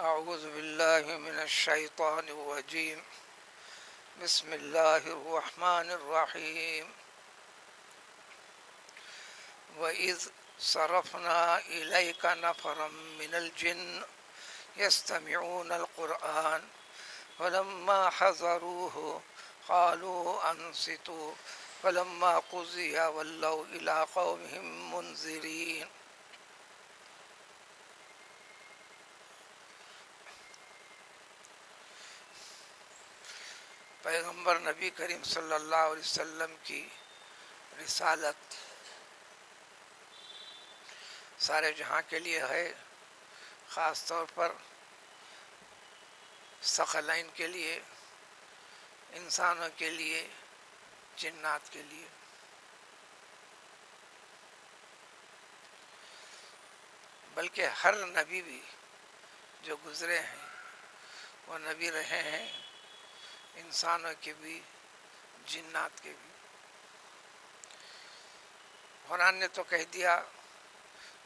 أعوذ بالله من الشيطان الرجيم. بسم الله الرحمن الرحيم. وإذ صرفنا إليك نفرا من الجن يستمعون القرآن فلما حضروه قالوا أنصتوا فلما قضي ولوا إلى قومهم منذرين. پیغمبر نبی کریم صلی اللہ علیہ وسلم کی رسالت سارے جہاں کے لیے ہے، خاص طور پر ثقلین کے لیے، انسانوں کے لیے، جنات کے لیے۔ بلکہ ہر نبی بھی جو گزرے ہیں وہ نبی رہے ہیں، انسانوں کے بھی، جنات کے بھی۔ قرآن نے تو کہہ دیا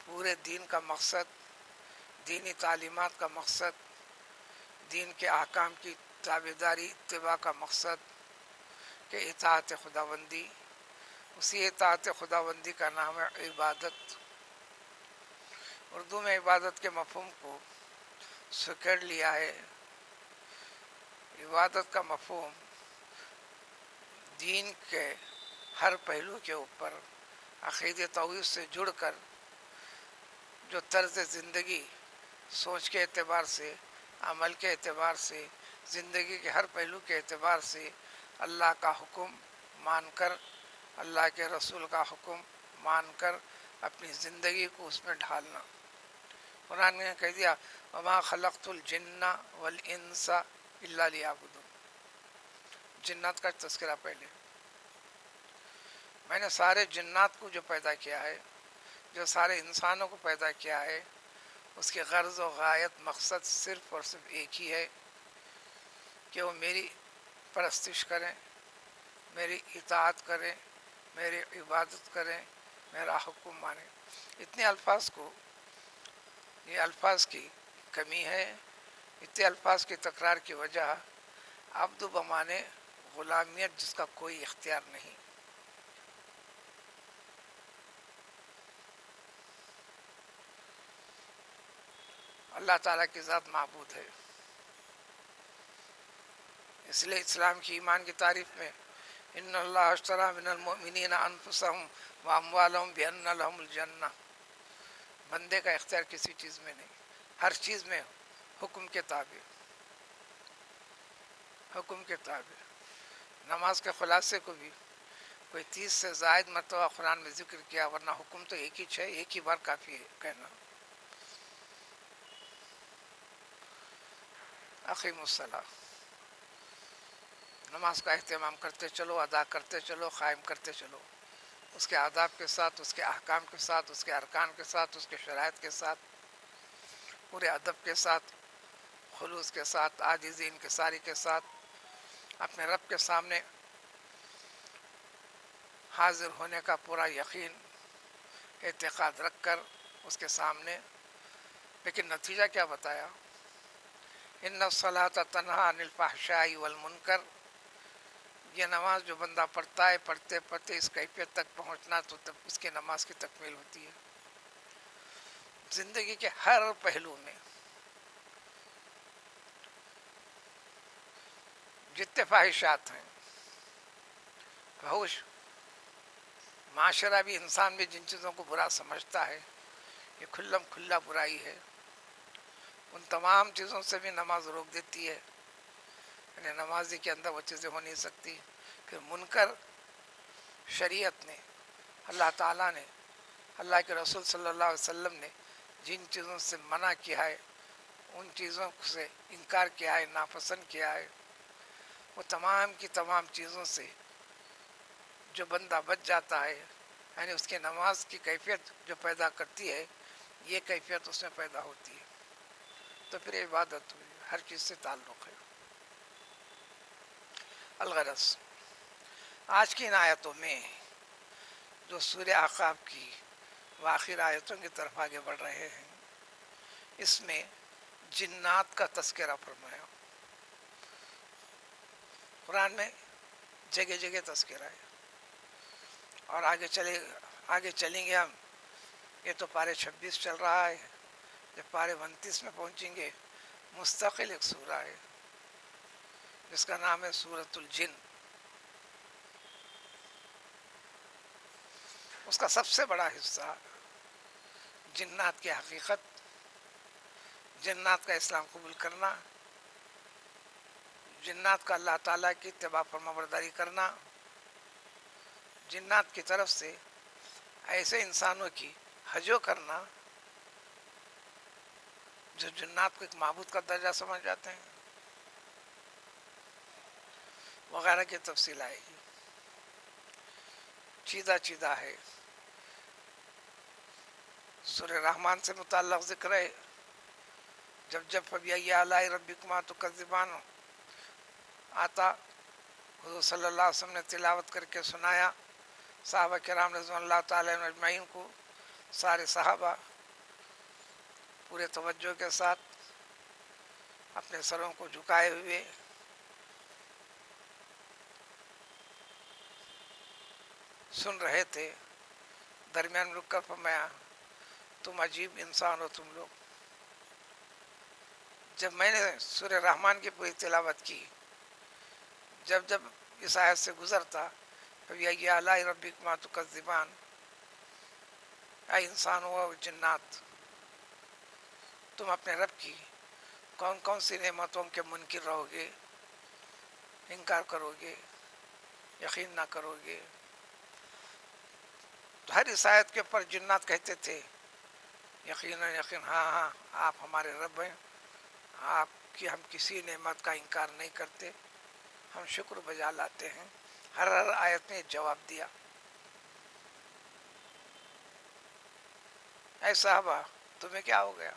پورے دین کا مقصد، دینی تعلیمات کا مقصد، دین کے احکام کی تابعداری اتباع کا مقصد کہ اطاعت خداوندی، اسی اطاعت خداوندی کا نام ہے عبادت۔ اردو میں عبادت کے مفہوم کو سکڑ لیا ہے۔ عبادت کا مفہوم دین کے ہر پہلو کے اوپر عقید توحید سے جڑ کر جو طرز زندگی، سوچ کے اعتبار سے، عمل کے اعتبار سے، زندگی کے ہر پہلو کے اعتبار سے اللہ کا حکم مان کر، اللہ کے رسول کا حکم مان کر اپنی زندگی کو اس میں ڈھالنا۔ قرآن نے کہہ دیا وما خلقت الجن والانس الا لیعبدون۔ جنات کا تذکرہ پہلے، میں نے سارے جنات کو جو پیدا کیا ہے، جو سارے انسانوں کو پیدا کیا ہے، اس کی غرض و غایت، مقصد صرف اور صرف ایک ہی ہے کہ وہ میری پرستش کریں، میری اطاعت کریں، میری عبادت کریں، میرا حکم مانیں۔ اتنے الفاظ کو، یہ الفاظ کی کمی ہے، اتنے الفاظ کی تکرار کی وجہ عبد بمانے غلامیت جس کا کوئی اختیار نہیں۔ اللہ تعالیٰ کی ذات معبود ہے۔ اس لیے اسلام کی ایمان کی تعریف میں ان اللہ اشتری من المؤمنین انفسهم واموالهم بان لهم الجنہ، بندے کا اختیار کسی چیز میں نہیں، ہر چیز میں حکم کے تابع، حکم کے تابع۔ نماز کے خلاصے کو بھی کوئی 30 سے زائد مرتبہ قرآن میں ذکر کیا، ورنہ حکم تو ایک ہی ہے، ایک ہی بار کافی ہے کہنا، اقیموا الصلاۃ۔ نماز کا اہتمام کرتے چلو، ادا کرتے چلو، قائم کرتے چلو، اس کے آداب کے ساتھ، اس کے احکام کے ساتھ، اس کے ارکان کے ساتھ، اس کے شرائط کے ساتھ، پورے ادب کے ساتھ، خلوص کے ساتھ، عاجزی انکساری کے ساتھ، اپنے رب کے سامنے حاضر ہونے کا پورا یقین، اعتقاد رکھ کر اس کے سامنے۔ لیکن نتیجہ کیا بتایا؟ ان الصلاۃ تنہی عن الفحشاء والمنکر۔ یہ نماز جو بندہ پڑھتا ہے، پڑھتے پڑھتے اس کیفیت تک پہنچنا تو تب اس کی نماز کی تکمیل ہوتی ہے۔ زندگی کے ہر پہلو میں جتنے فحشات ہیں، فحش معاشرہ بھی، انسان بھی جن چیزوں کو برا سمجھتا ہے، یہ کھلم کھلا برائی ہے، ان تمام چیزوں سے بھی نماز روک دیتی ہے۔ یعنی نمازی کے اندر وہ چیزیں ہو نہیں سکتی۔ پھر منکر، شریعت نے، اللہ تعالیٰ نے، اللہ کے رسول صلی اللہ علیہ وسلم نے جن چیزوں سے منع کیا ہے، ان چیزوں سے انکار کیا ہے، ناپسند کیا ہے، وہ تمام کی تمام چیزوں سے جو بندہ بچ جاتا ہے، یعنی اس کے نماز کی کیفیت جو پیدا کرتی ہے، یہ کیفیت اس میں پیدا ہوتی ہے، تو پھر عبادت ہوئی، ہر چیز سے تعلق ہے۔ الغرض آج کی ان آیتوں میں جو سورہ احقاف کی وآخر آیتوں کی طرف آگے بڑھ رہے ہیں، اس میں جنات کا تذکرہ فرمایا. قرآن میں جگہ جگہ تذکرہ ہے. اور آگے چلیں گے ہم. یہ تو پارے 26 چل رہا ہے. جب پارے 29 میں پہنچیں گے مستقل ایک سورہ ہے جس کا نام ہے سورۃ الجن. اس کا سب سے بڑا حصہ جنات کی حقیقت، جنات کا اسلام قبول کرنا، جنات کا اللہ تعالیٰ کی اتباع فرما برداری کرنا، جنات کی طرف سے ایسے انسانوں کی حجو کرنا جو جنات کو ایک معبود کا درجہ سمجھ جاتے ہیں، وغیرہ کی تفصیل آئے گی. چیدہ ہے. سورہ رحمان سے متعلق ذکر ہے. جب فبأي آلاء ربكما تكذبان آتا، حضور صلی اللہ علیہ وسلم نے تلاوت کر کے سنایا صحابہ کرام رضوان اللہ تعالی عنہم اجمعین کو. سارے صحابہ پورے توجہ کے ساتھ اپنے سروں کو جھکائے ہوئے سن رہے تھے. درمیان رک کر فرمایا تم عجیب انسان ہو تم لوگ. جب میں نے سورہ رحمان کی پوری تلاوت کی، جب اس آیت سے گزرتا فبأي آلاء ربكما تكذبان، اے انسان و جنات، تم اپنے رب کی کون کون سی نعمتوں کے منکر رہو گے، انکار کرو گے، یقین نہ کرو گے. تو ہر اس آیت کے اوپر جنات کہتے تھے یقین ہاں آپ ہمارے رب ہیں، آپ کی ہم کسی نعمت کا انکار نہیں کرتے، ہم شکر بجا لاتے ہیں. ہر آیت میں جواب دیا. اے صحابہ تمہیں کیا ہو گیا،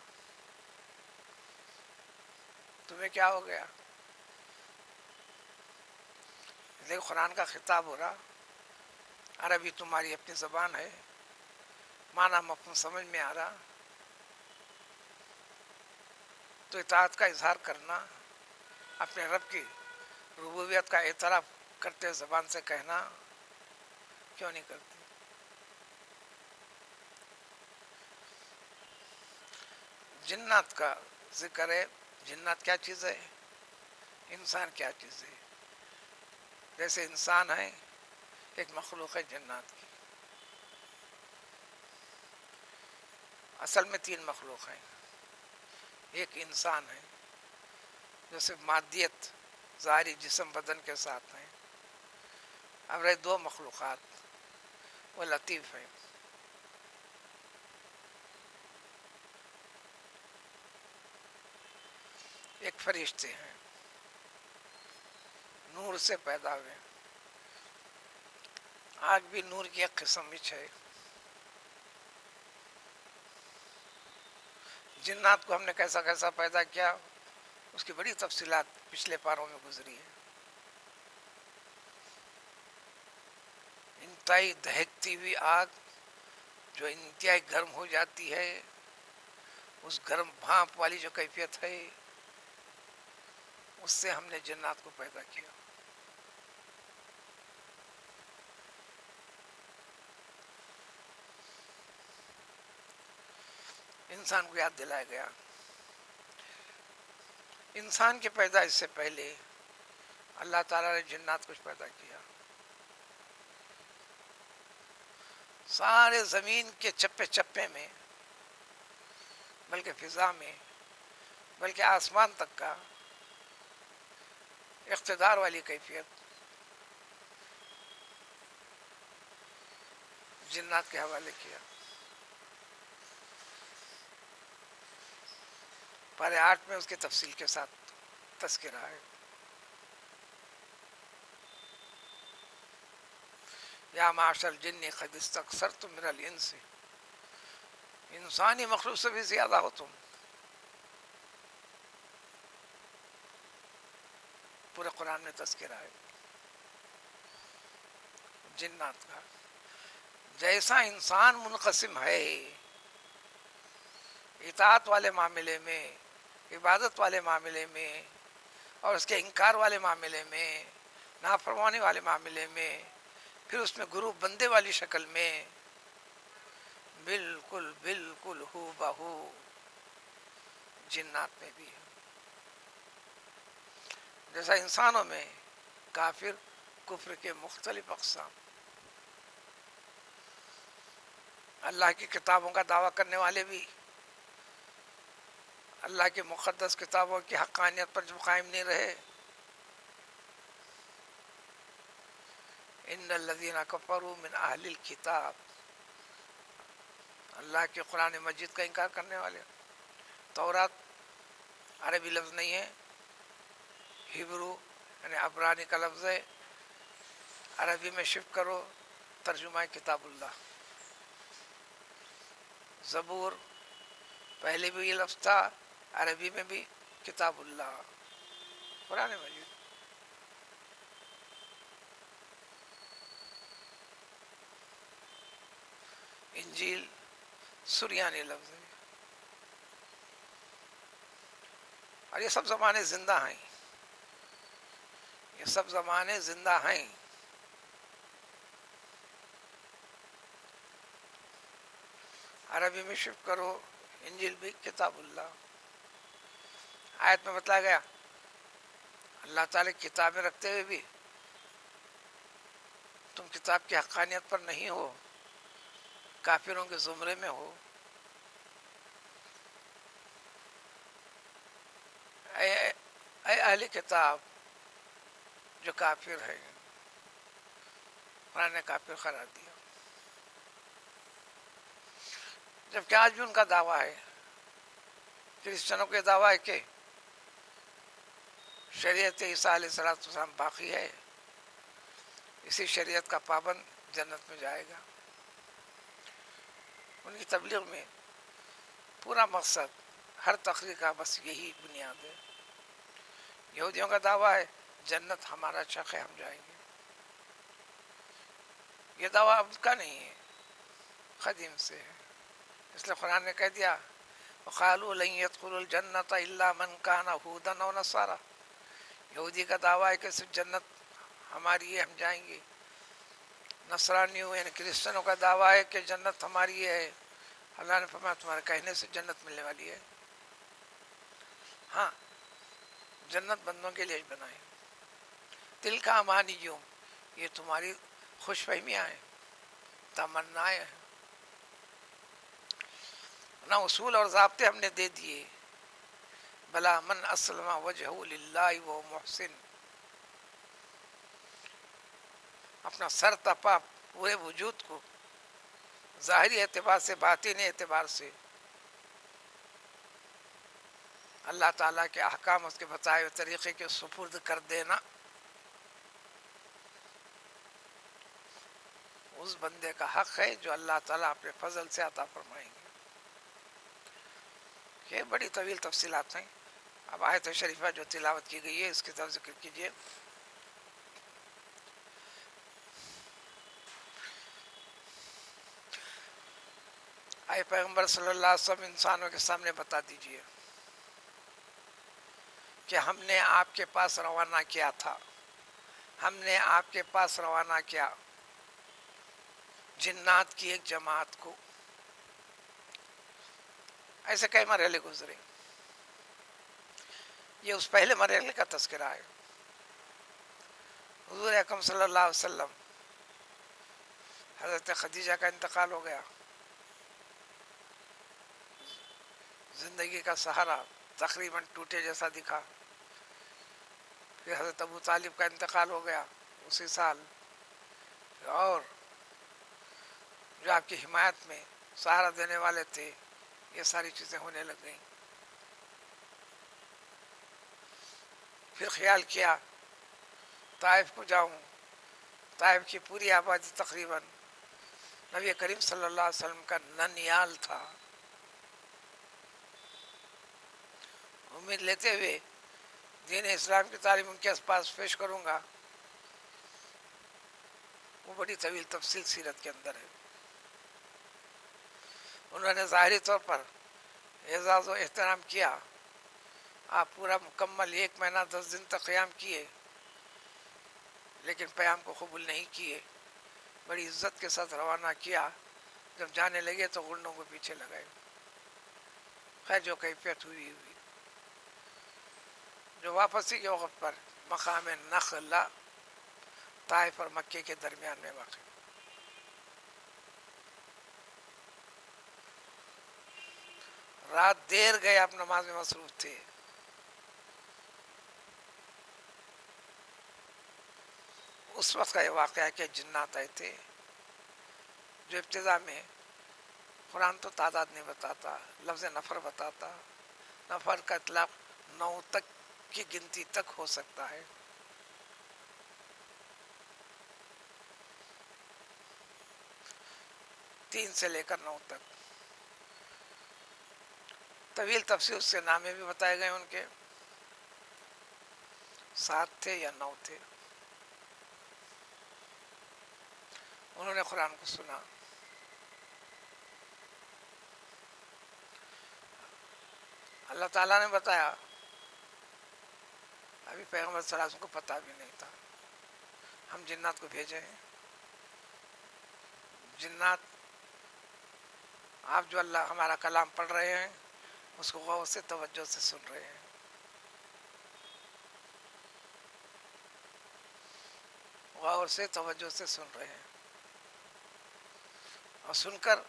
تمہیں کیا ہو گیا. لیکن قرآن کا خطاب ہو رہا، عربی تمہاری اپنی زبان ہے، معنی مفہوم سمجھ میں آ رہا، تو اطاعت کا اظہار کرنا، اپنے رب کی ربوبیت کا اعتراف کرتے زبان سے کہنا کیوں نہیں کرتے. جنات کا ذکر ہے. جنات کیا چیز ہے، انسان کیا چیز ہے. جیسے انسان ہے ایک مخلوق ہے جنات کی. اصل میں 3 مخلوق ہیں. ایک انسان ہے جو صرف مادیت ظاہری جسم بدن کے ساتھ ہیں. اب رہے 2 مخلوقات، وہ لطیف ہیں. ایک فرشتے ہیں، نور سے پیدا ہوئے. آگ بھی نور کی ایک قسم وچ ہے. جنات کو ہم نے کیسا کیسا پیدا کیا اس کی بڑی تفصیلات پچھلے پاروں میں گزری ہے. انتہائی دہکتی ہوئی آگ جو انتہائی گرم ہو جاتی ہے، اس گرم بھانپ والی جو کیفیت ہے، اس سے ہم نے جنات کو پیدا کیا. انسان کو یاد دلایا گیا. انسان کے پیدائش سے پہلے اللہ تعالیٰ نے جنات کچھ پیدا کیا. سارے زمین کے چپے چپے میں، بلکہ فضا میں، بلکہ آسمان تک کا اقتدار والی کیفیت جنات کے حوالے کیا. پارے 8 میں اس کی تفصیل کے ساتھ تذکرہ ہے. یا معاشر الجن قد استکثرتم من الانس، انسانی مخلوق سے بھی زیادہ ہو تم. پورے قرآن میں تذکرہ ہے جنات کا. جیسا انسان منقسم ہے اطاعت والے معاملے میں عبادت والے معاملے میں اور اس کے انکار والے معاملے میں، نافرمانی والے معاملے میں، پھر اس میں گروپ بندے والی شکل میں، بالکل بالکل ہو بہو جنات میں بھی ہے. جیسا انسانوں میں کافر کفر کے مختلف اقسام، اللہ کی کتابوں کا دعویٰ کرنے والے بھی اللہ کی مقدس کتابوں کی حقانیت پر جو قائم نہیں رہے، ان الذین کفروا من اہل الکتاب، اللہ کے قرآن مجید کا انکار کرنے والے. تورات عربی لفظ نہیں ہے، ہیبرو یعنی عبرانی کا لفظ ہے، عربی میں شفٹ کرو ترجمہ کتاب اللہ. زبور پہلے بھی یہ لفظ تھا، عربی میں بھی کتاب اللہ قرآن مجید. انجیل سریانی لفظ ہے. اور یہ سب زمانے زندہ ہیں، یہ سب زمانے زندہ ہیں. عربی میں شفٹ کرو انجیل بھی کتاب اللہ. آیت میں بتایا گیا اللہ تعالی کتابیں رکھتے ہوئے بھی تم کتاب کی حقانیت پر نہیں ہو، کافروں کے زمرے میں ہو. اے اہل کتاب جو کافر ہے، قرآن نے کافر قرار دیا. جبکہ آج بھی ان کا دعویٰ ہے، کرسچنوں کا دعویٰ ہے کہ شریعت عیسیٰ علیہ السلام باقی ہے، اسی شریعت کا پابند جنت میں جائے گا. ان کی تبلیغ میں پورا مقصد ہر تقریر کا بس یہی بنیاد ہے. یہودیوں کا دعویٰ ہے جنت ہمارا شق ہے، ہم جائیں گے. یہ دعویٰ اب کا نہیں ہے، قدیم سے ہے. اس لیے قرآن نے کہہ دیا وَقَالُوا لَن يَدْخُلُوا الْجَنَّةَ إِلَّا مَنْ كَانَ هُودًا أَوْ نَصَارَىٰ. یہودی کا دعویٰ ہے کہ صرف جنت ہماری ہے، ہم جائیں گے. نصرانیوں یعنی کرسچنوں کا دعویٰ ہے کہ جنت ہماری ہے. اللہ نے فرمایا تمہارے کہنے سے جنت ملنے والی ہے. ہاں، جنت بندوں کے لیے بنائے. تِلْکَ أَمَانِیُّہُمْ، یہ تمہاری خوش فہمیاں ہیں، تمنائیں ہیں. نہ اصول اور ضابطے ہم نے دے دیے. بلا من اسلم وجہہ للہ وہ محسن، اپنا سر تپا پورے وجود کو ظاہری اعتبار سے باطنی اعتبار سے اللہ تعالیٰ کے احکام، اس کے بتائے ہوئے طریقے کے سپرد کر دینا، اس بندے کا حق ہے جو اللہ تعالیٰ اپنے فضل سے عطا فرمائیں گے. یہ بڑی طویل تفصیلات ہیں. اب آیت شریفہ جو تلاوت کی گئی ہے اس کی طرف ذکر کیجیے. اے پیغمبر صلی اللہ علیہ وسلم انسانوں کے سامنے بتا دیجیے کہ ہم نے آپ کے پاس روانہ کیا تھا، ہم نے آپ کے پاس روانہ کیا جنات کی ایک جماعت کو. ایسے کئی مرحلے گزرے. یہ اس پہلے مرحلے کا تذکرہ ہے. حضور اکرم صلی اللہ علیہ وسلم، حضرت خدیجہ کا انتقال ہو گیا، زندگی کا سہارا تقریباً ٹوٹے جیسا دکھا. پھر حضرت ابو طالب کا انتقال ہو گیا اسی سال، اور جو آپ کی حمایت میں سہارا دینے والے تھے، یہ ساری چیزیں ہونے لگ گئیں. پھر خیال کیا طائف کو جاؤں. طائف کی پوری آبادی تقریباً نبی کریم صلی اللہ علیہ وسلم کا ننیال تھا. امید لیتے ہوئے دین اسلام کی تعلیم ان کے پاس پیش کروں گا، وہ بڑی طویل تفصیل سیرت کے اندر ہے. انہوں نے ظاہری طور پر اعزاز و احترام کیا، آپ پورا مکمل 1 مہینہ 10 دن تک قیام کیے، لیکن پیام کو قبول نہیں کیے، بڑی عزت کے ساتھ روانہ کیا، جب جانے لگے تو گنڈوں کو پیچھے لگائے. خیر جو کیفیت ہوئی ہوئی. جو واپسی کے وقت پر مقام نخلا طائف اور مکے کے درمیان میں واقع. رات دیر گئے، آپ نماز میں مصروف تھے. اس وقت کا یہ واقعہ ہے کہ جنات آئے تھے، جو ابتدا میں قرآن تو تعداد نہیں بتاتا، لفظ نفر بتاتا. نفر کا اطلاق 9 تک کی گنتی تک ہو سکتا ہے. تین سے لے کر 9 تک. طویل تفصیل سے نامے بھی بتائے گئے ان کے، 7 تھے یا 9 تھے. انہوں نے قرآن کو سنا. اللہ تعالیٰ نے بتایا، ابھی پیغمبر صلی اللہ علیہ وسلم کو پتہ بھی نہیں تھا. ہم جنات کو بھیجے ہیں. جنات آپ جو اللہ ہمارا کلام پڑھ رہے ہیں اس کو غور سے توجہ سے سن رہے ہیں. غور سے توجہ سے سن رہے ہیں، اور سن کر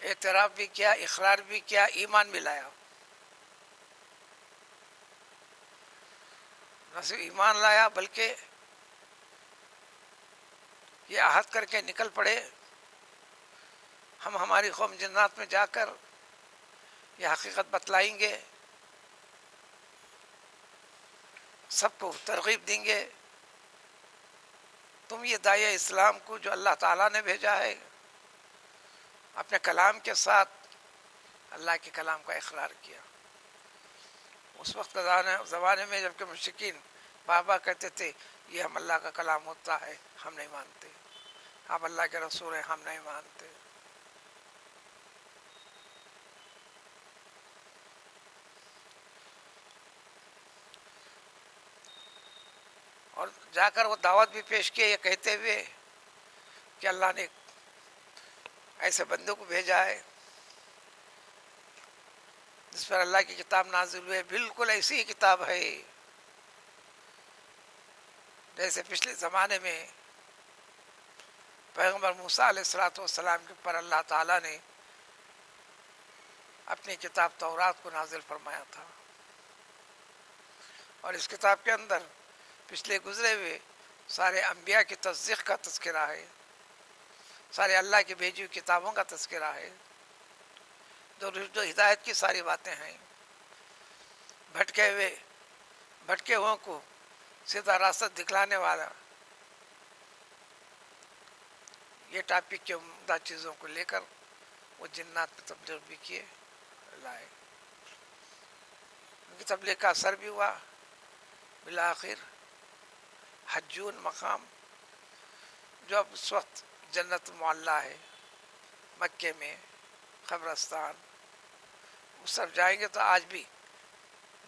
اعتراف بھی کیا، اقرار بھی کیا، ایمان بھی لایا. نہ صرف ایمان لایا بلکہ یہ عہد کر کے نکل پڑے، ہم ہماری قوم جنات میں جا کر یہ حقیقت بتلائیں گے، سب کو ترغیب دیں گے. تم یہ داعیہ اسلام کو جو اللہ تعالیٰ نے بھیجا ہے، اپنے کلام کے ساتھ اللہ کے کلام کا اقرار کیا. اس وقت زمانے میں جب کہ مشرکین بابا کہتے تھے یہ ہم اللہ کا کلام ہوتا ہے، ہم نہیں مانتے. آپ اللہ کے رسول ہیں، ہم نہیں مانتے. اور جا کر وہ دعوت بھی پیش کی یہ کہتے ہوئے کہ اللہ نے ایسے بندوں کو بھیجا ہے جس پر اللہ کی کتاب نازل ہوئے، بالکل ایسی ہی کتاب ہے جیسے پچھلے زمانے میں پیغمبر موسیٰ علیہ السلام کے پر اللہ تعالیٰ نے اپنی کتاب تورات کو نازل فرمایا تھا. اور اس کتاب کے اندر پچھلے گزرے ہوئے سارے انبیاء کی تصدیق کا تذکرہ ہے، سارے اللہ کی بھیجی ہوئی کتابوں کا تذکرہ ہے، جو ہدایت کی ساری باتیں ہیں. بھٹکے ہوئوں کو سیدھا راستہ دکھلانے والا یہ ٹاپک کے عمدہ چیزوں کو لے کر وہ جنات میں تبلیغ بھی کیے لائے. ان کی تبلیغ کا اثر بھی ہوا. بالآخر حجون مقام جو اب اس وقت جنت معلیٰ ہے مکے میں، قبرستان، اس سب جائیں گے تو آج بھی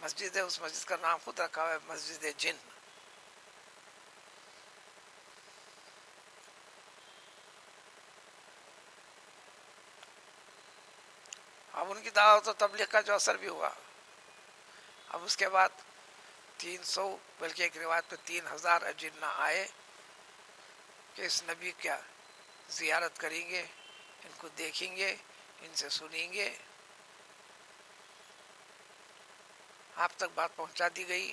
مسجد ہے. اس مسجد کا نام خود رکھا ہوا ہے مسجد جن. اب ان کی دعوت و تبلیغ کا جو اثر بھی ہوا، اب اس کے بعد 300 بلکہ ایک روایت میں 3000 اجنہ آئے کہ اس نبی کا زیارت کریں گے، ان کو دیکھیں گے، ان سے سنیں گے. آپ تک بات پہنچا دی گئی،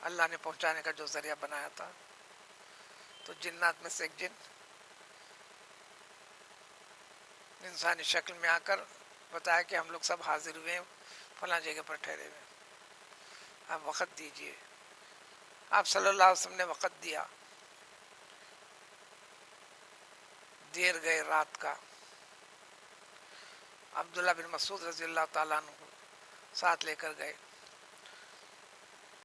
اللہ نے پہنچانے کا جو ذریعہ بنایا تھا. تو جنات میں سے ایک جن انسانی شکل میں آ کر بتایا کہ ہم لوگ سب حاضر ہوئے ہیں فلاں جگہ پر ٹھہرے ہوئے، آپ وقت دیجئے. آپ صلی اللہ علیہ وسلم نے وقت دیا. دیر گئے رات کا. عبداللہ بن مسعود رضی اللہ تعالیٰ عنہ کو ساتھ لے کر گئے.